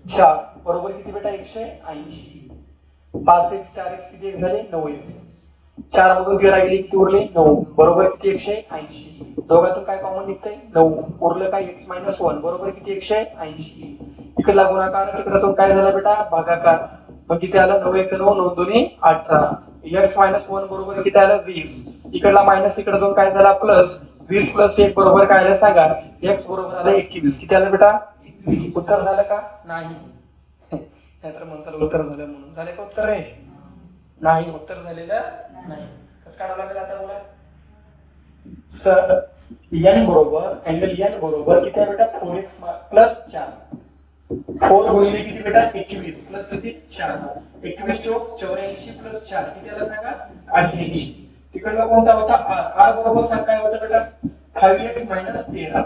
4 बरोबर किती बेटा 180 5x 4x किती एक झाले 9x 4 मधून 13 गेली किती उरले 9 बरोबर किती 180 दोघातून काय कॉमन निघतंय 9 उरलं काय x मायनस 1 बरोबर किती 180 इकडला गुणाकार तिकडचा काय झाला बेटा भागाकार मग किती आलं 9 1 9 9 2 18 x मायनस 1 बरोबर किती आलं 20 इकडला मायनस इकडे जाऊन काय झाला प्लस 20 प्लस 1 बरोबर काय आलं सांगा x बरोबर आलं 21 किती आलं बेटा उत्तर झालं का नाही नाहीतर म्हणसाल उत्तर झालं म्हणून झाले का उत्तर रे नाही उत्तर झालेलं नाही कसं काढावं लागेल आता बोला तर n बरोबर अँगल n बरोबर किती आहे बेटा 4x प्लस 4 4 गुणिले किती बेटा 21 प्लस किती 4 21 चौक 84 प्लस 4 किती आला सांगा 88 तिकडला कोणता होता r बरोबर सांग काय होतं बेटा 5x मायनस 13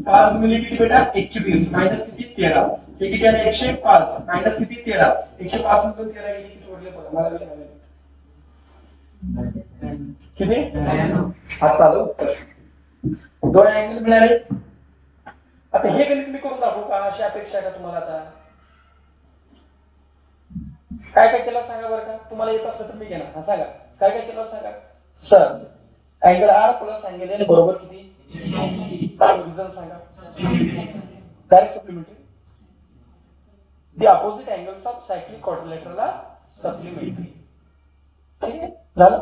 5 गुणिले किती बेटा 21 मायनस किती 13 हे किती आलं 105 मायनस किती 13 105 मधून 13 गेली किती उरले बघा मला बी किती आता आलं उत्तर दोन अँगल मिळाले आता हे गणित मी करून दाखवू का अशी अपेक्षा आहे का तुम्हाला आता काय काय केलं सांगा बरं का तुम्हाला येत असलं तर मी घेणार हा सांगा काय काय केलं सांगा sir angle R plus angle N बरोबर किती काय रिझन सांगा direct supplementary the opposite angles of cyclic quadrilateral are supplementary ठीक आहे झालं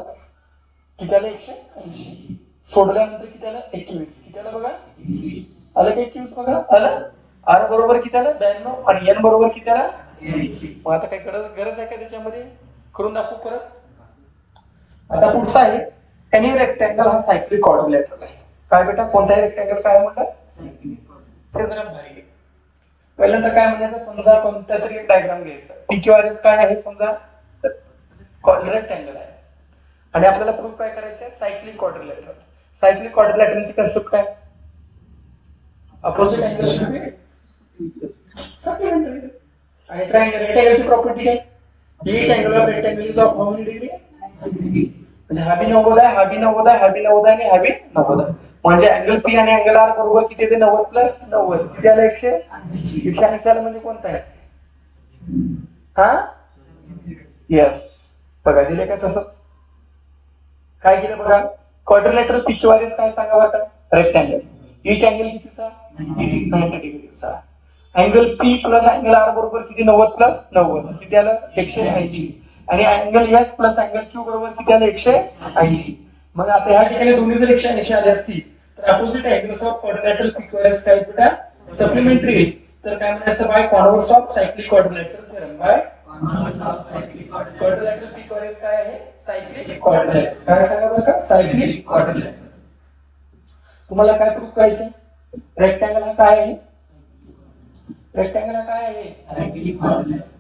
किती आलं 180 सोडल्यानंतर किती आलं 21 किती आलं बघा आलं का 21 बघा आलं आर बरोबर किती आलं 92 आणि एन बरोबर किती आलं 80 मग आता काय गरज आहे का त्याच्यामध्ये करून दाखवू परत आता पुढचा आहे एनी रेक्टँगल हा सायक्लिक क्वाड्रिलेटरल आहे काय बेटा कोणताही रेक्टँगल काय म्हटलं ते जरा भारी आहे पहिल्यांदा काय म्हणायचं समजा कोणता तरी एक डायग्राम घ्यायचा PQRS काय आहे समजा रेक्टँगल आहे आणि आपल्याला प्रूफ काय करायचं आहे सायक्लिक क्वाड्रिलेटरलची कन्सेप्ट काय opposite angle should be supplementary आणि ट्रायंगल रेक्टँगलची प्रॉपर्टी काय each angle of rectangle is of how many degree म्हणजे हा बी 90 आहे हा बी 90 आहे हा बी 90 आहे आणि हा बी 90 आहे म्हणजे अँगल पी आणि अँगल आर बरोबर किती येते 90 प्लस 90 किती आलं 180 आलं म्हणजे कोणता आहे हा यस बघा दिले का तसंच काय केलं बघा क्वाड्रिलेटरल PQRS काय सांगा बरं का रेक्टँगल ईच अँगल कितीचा 90 डिग्रीचा angle P plus angle R बरोबर किती 90 प्लस 90 किती आलं 180 आणि angle S plus angle Q बरोबर किती आलं 180 मग आता ह्या ठिकाणी दोन्ही जर 180 आले असतील तर opposite angles of quadrilateral PQRS काय बेटा सप्लिमेंटरी तर काय म्हणायचं by converse of cyclic quadrilateral theorem by quadrilateral PQRS काय आहे सायक्लिक क्वाड्रिलेटरल काय सांगा बरं का सायक्लिक क्वाड्रिलेटरल तुम्हाला काय प्रूफ करायचं रेक्टँगल हा काय आहे रेक्टँगल हा काय आहे cyclic quadrilateral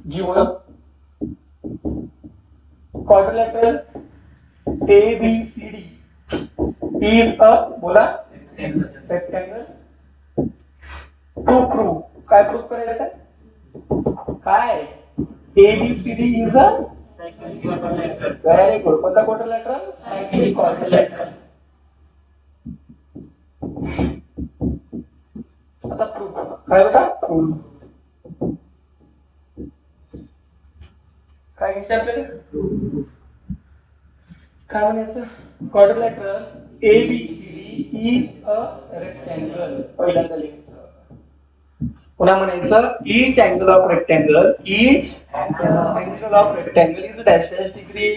given quadrilateral ABCD is a बोला रेक्टँगल. टू प्रूव्ह काय प्रूव्ह करायचं काय ABCD is a very good. कोणता क्वाड्रिलॅटरल सायक्लिक क्वाड्रिलॅटरल. आता प्रूव्ह काय बेटा प्रूव्ह काय घ्यायचं आपल्याला काय म्हणायचं quadrilateral ABCD is a rectangle. पहिल्यांदा लिहायचं. पुन्हा म्हणायचं each angle of rectangle each angle of rectangle is dash dash degree.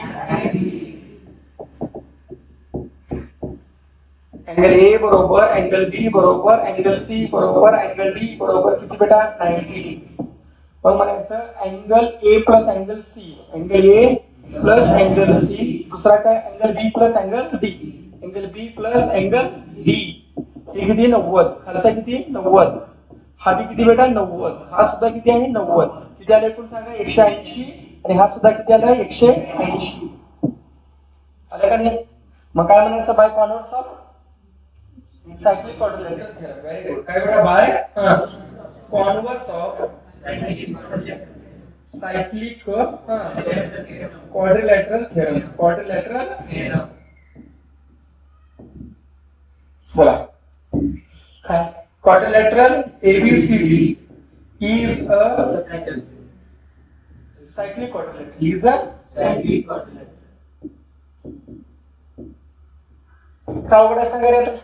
Angle A बरोबर अँगल B बरोबर अँगल C बरोबर अँगल D बरोबर किती बेटा 90 डिग्री. मग म्हणायचं angle A plus angle C angle A plus angle C दुसरा काय angle B plus angle D angle B plus angle D हे किती 90. खालचा किती 90. हा बी किती बेटा 90. हा सुद्धा किती आहे 90. किती आले एकूण सांगा 180 आणि हा सुद्धा किती आला 180. आलं का नाही. मग काय म्हणायचं by converse of cyclic quadrilateral theorem. Very good. काय बेटा by converse of cyclic quadrilateral theorem. Quadrilateral theorem बोला काय quadrilateral ABCD is a cyclic quadrilateral. Is a cyclic quadrilateral. का अवघड आहे सांगा रे आता.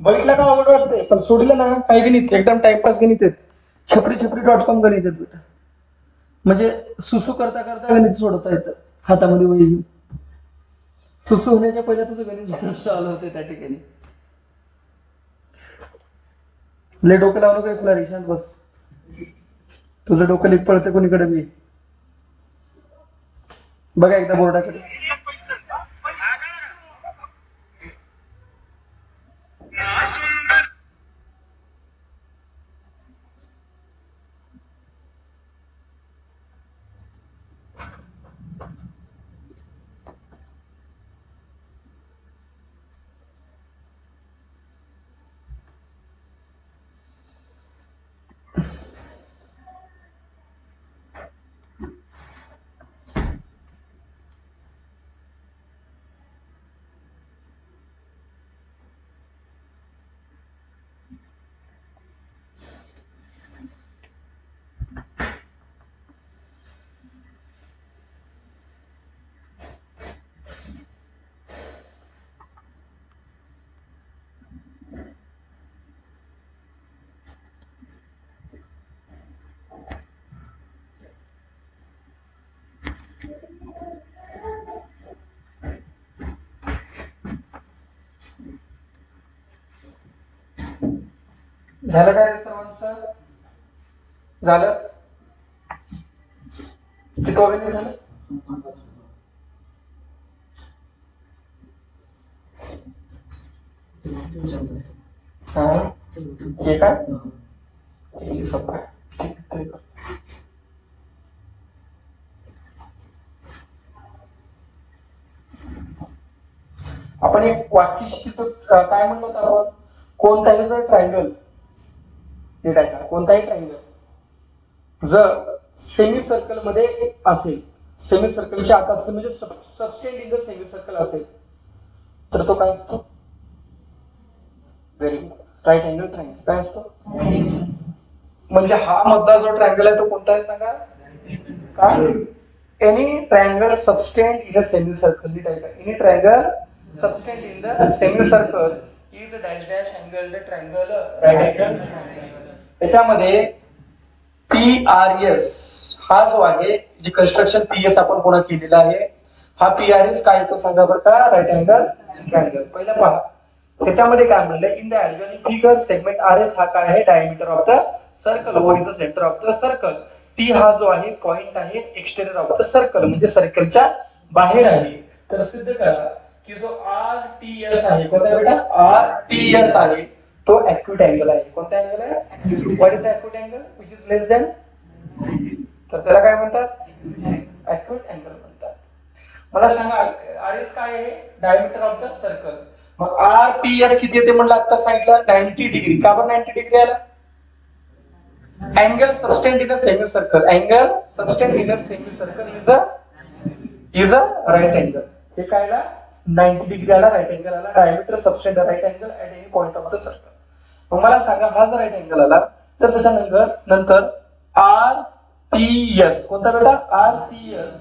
बघितलं का अवघड वाटतंय पण सोडलं ना काही गणित एकदम टाइमपास गणित आहेत. छपरी.com गणित आहेत बेटा. म्हणजे सुसू करता करता गणित सोडवता येतं हातामध्ये वही घेऊन. सुसू होण्याच्या पहिल्या तुझं गणित चालू होते त्या ठिकाणी. लय डोकं लावलं काय तुला रे शांत बस. तुझं डोकं लिक पडतं कोणीकडे बी. बघा एकदा बोर्डाकडे. झालं काय रे सर्वांचं. झालं किती वगैरे झालं. हा हे काय सोपं आहे. आपण एक वाक्य शिकतो काय म्हणलो होतो आपण कोणताही जर ट्रायंगल नीट आहे का कोणताही ट्रायंगल जर सेमी सर्कल मध्ये असेल सेमी सर्कलच्या आत असेल म्हणजे subtend in the semi circle असेल तर तो काय असतो very good right angle triangle काय असतो म्हणजे हा मधला जो ट्रायंगल आहे तो कोणता आहे सांगा का any triangle subtended in a semi circle नीट आहे का any triangle subtended in the semi circle is a dash dash angle triangle right angle त्याच्यामध्ये PRS हा जो आहे जे कंस्ट्रक्शन PS आपण पुन्हा केलेला आहे हा PRS काय येतो सांगा बरं का राईट अँगल ट्रायंगल पहिला पहा त्याच्यामध्ये काय म्हणलं in the organic figure segment RS हा काय आहे diameter of the circle O is the centre of the circle T हा जो आहे पॉइंट आहे एक्सटेरियर ऑफ द सर्कल म्हणजे सर्कलच्या बाहेर आहे तर सिद्ध करा की जो RTS आहे कोणता बेटा RTS आहे तो ऍक्यूट अँगल आहे कोणता अँगल आहे what is acute angle which is less than तर त्याला काय म्हणतात ऍक्यूट अँगल म्हणतात मला सांगा RS काय आहे डायमीटर ऑफ द सर्कल मग RPS किती येते म्हणलं आता सांगितलं 90 डिग्री. का बरं 90 डिग्री आला? Angle subtend in a semi circle, angle subtend in a semi circle is a right angle. हे काय आला? 90 डिग्री आला, राईट अँगल आला. Diameter subtend right angle at any point of the circle. मग मला सांगा हा जर राईट अँगल आला तर त्याच्यानंतर RPS कोणता बेटा? RPS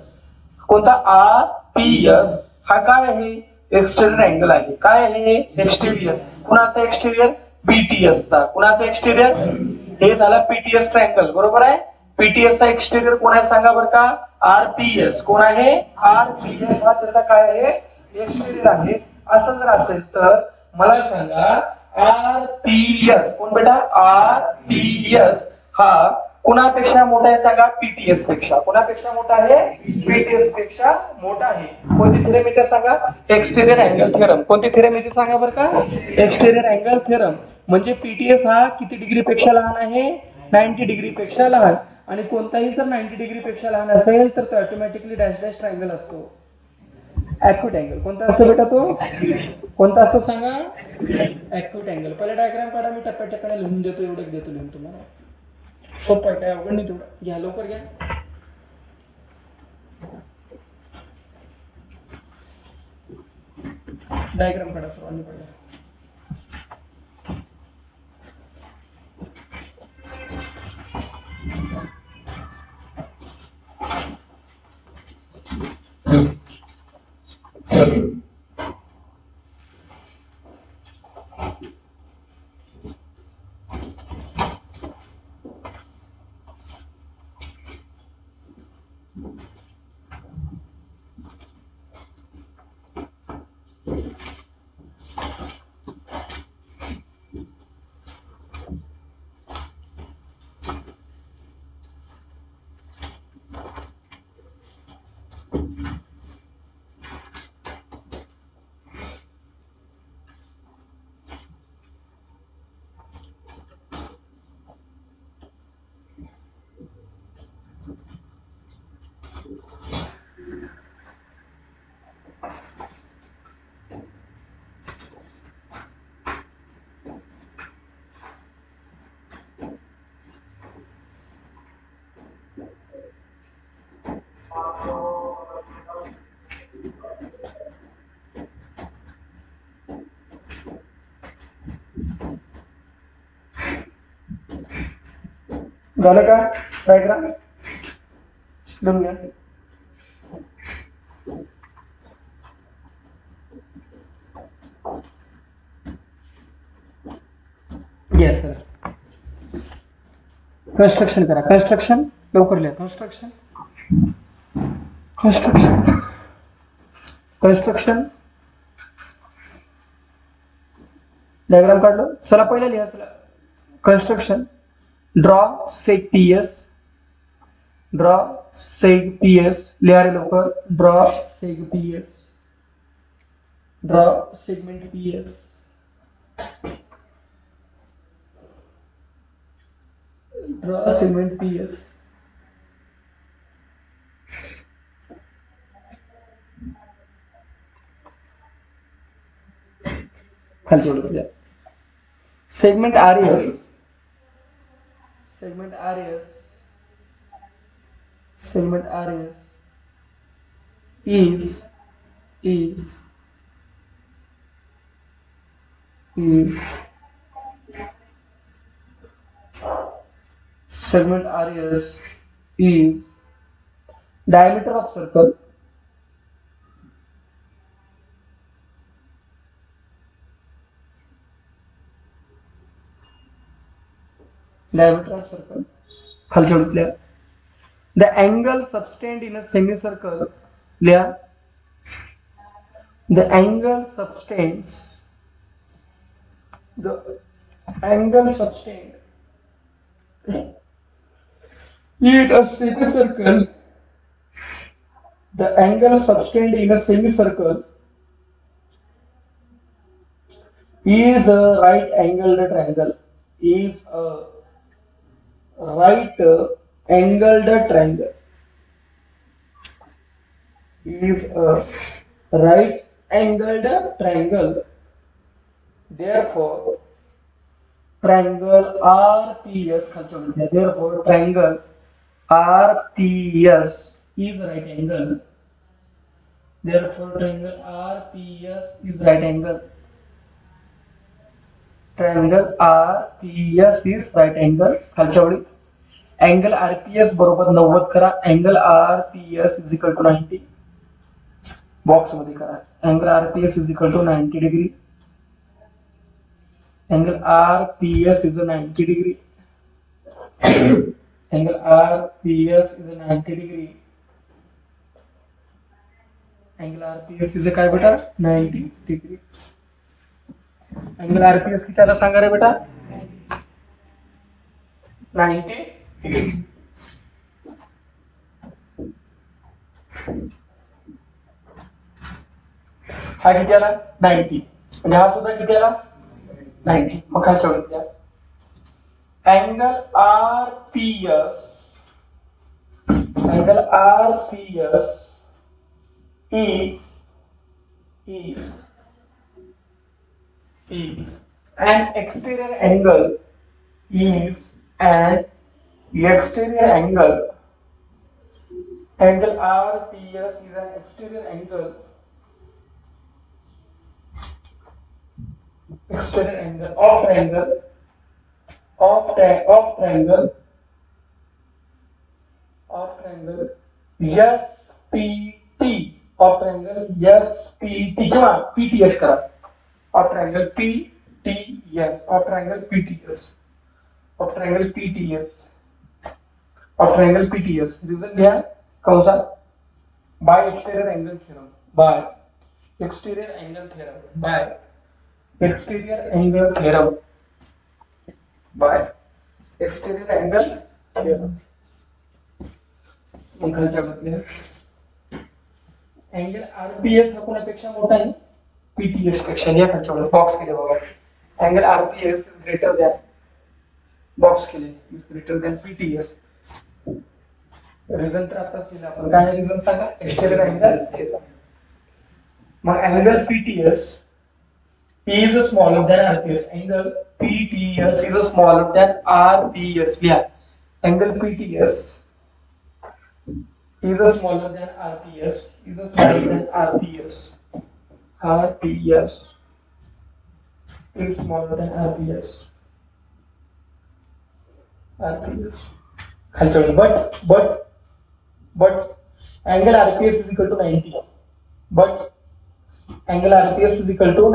कोणता? RPS हा काय आहे? एक्सटेरियर अँगल आहे. काय आहे? एक्सटेरियर. कुणाचा एक्सटेरियर? PTS चा. कुणाचा एक्सटेरियर? हे झाला PTS ट्रायंगल, बरोबर आहे. PTS चा एक्सटेरियर कोण आहे सांगा बरं का? RPS. कोण आहे? RPS हा त्याचा काय आहे? एक्सटेरियर आहे. असं जर असेल तर मला सांगा RPS कोण बेटा? RPS हा कुणापेक्षा मोठा आहे सांगा? PTS पेक्षा. कुणापेक्षा मोठा आहे? PTS पेक्षा मोठा आहे. कोणती थेरम येते सांगा? Exterior angle theorem. कोणती थेरम येते सांगा बरं का? Exterior angle theorem. म्हणजे PTS हा किती डिग्री पेक्षा लहान आहे? 90 डिग्री पेक्षा लहान. आणि कोणताही जर 90 डिग्री पेक्षा लहान असेल तर तो ऑटोमॅटिकली डॅश डॅश ट्रायंगल असतो. Acute angle. कोणता असतो बेटा तो? कोणता असतो सांगा? Acute angle. पहिले डायग्राम काढा, मी टप्प्याटप्प्याने लिहून देतो. एवढं देतो लिहून तुम्हाला. सोपं आहे, काय अवघड नाही तेवढं. घ्या लवकर घ्या. डायग्राम काढा सर्वांनी पहिले. झालं का डायग्राम? लिहून घ्या. चला कन्स्ट्रक्शन करा. कन्स्ट्रक्शन लवकर लिहा. कन्स्ट्रक्शन कन्स्ट्रक्शन कन्स्ट्रक्शन डायग्राम काढलो. चला पहिला लिहा. चला construction. Draw सेग PS. Draw सेग PS. लिहा रे लवकर. Draw सेग PS. Draw segment PS. Draw segment PS. खाली सोडून द्या. Segment RS. segment RS. Segment RS is segment RS is diameter of circle diameter of circle. खालच्या लिहा. The angle subtend in a semicircle. लिहा. The angle subtends. The angle subtend in a semicircle. The angle subtend in a semicircle is a right angled triangle. Is a right angled triangle. Is a right angled triangle therefore triangle RPS खालच्या ओळीतल्या therefore triangle RPS is right angle. Therefore triangle RPS is right angle. Triangle RPS is right angle. खालच्या ओळीत angle RPS बरोबर 90 करा. angle RPS is equal to 90. Box मध्ये करा. angle RPS is equal to 90 degree. angle RPS is a 90 degree. angle RPS is a 90 degree. angle RPS is a काय बेटा 90 degree. angle RPS किती आला सांगा रे बेटा 90 degree. हा किती आला 90 आणि हा सुद्धा किती आला 90. मग खालच्या ओळीत द्या angle RPS is an exterior angle angle RPS is an exterior angle of triangle SPT किंवा PTS करा of triangle PTS रिझल्ट घ्या कंसात by exterior angle theorem angle RPS हा कोणापेक्षा मोठा आहे PTS पेक्षा. या खालच्या बॉक्स केले बघा angle RPS is greater than box केले is greater than PTS. Reason तर आता असेल आपण काय रिझन सांगा एक्सटेरियर अँगल थेटा. मग angle PTS is smaller than RPS. Angle PTS is smaller than RPS. लिहा angle PTS is smaller than RPS. RPS is smaller than RPS. खालच्या ओळी but angle RPS is equal to 90. angle RPS is equal to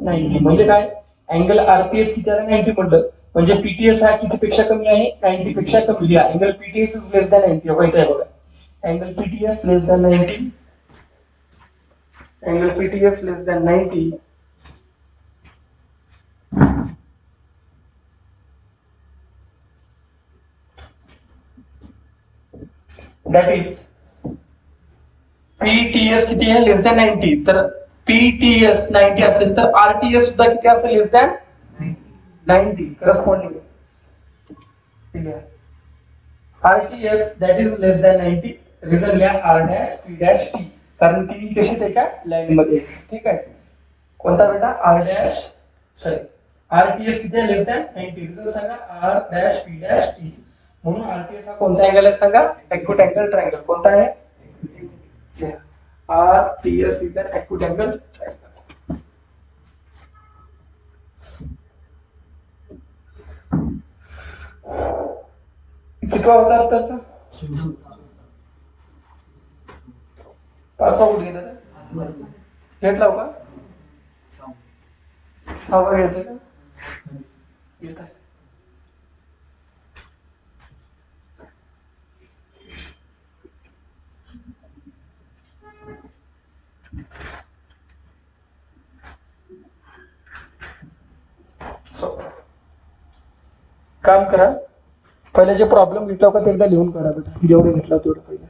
90. म्हणजे काय angle RPS किती आहे 90 म्हटलं म्हणजे PTS हा किती पेक्षा कमी आहे 90 पेक्षा कमी. लिहा angle PTS is less than 90. हो इथे बघा angle PTS less than 90. That is PTS किती आहे लेस दॅन 90. तर PTS 90 असेल तर RTS सुद्धा किती असेल less than 90 corresponding. RTS that is less than 90. Result लिहा R dash P dash T कारण ती कशी आहे का लाईन मध्ये. ठीक आहे कोणता बेटा RTS किती आहे लेस दॅन 90. रिझल्ट सांगा R dash P dash T. म्हणून RTS हा कोणता अँगल आहे सांगा acute angle triangle. कोणता आहे RTS is an acute angle triangle. कितवा होता तसा 5वा कुठे गेला घेतला का 6वा घ्यायचं का येत आहे. काम करा पहिले जे प्रॉब्लेम घेतला होता ते एकदा लिहून काढा बेटा जेवढे घेतला तेवढं पहिले.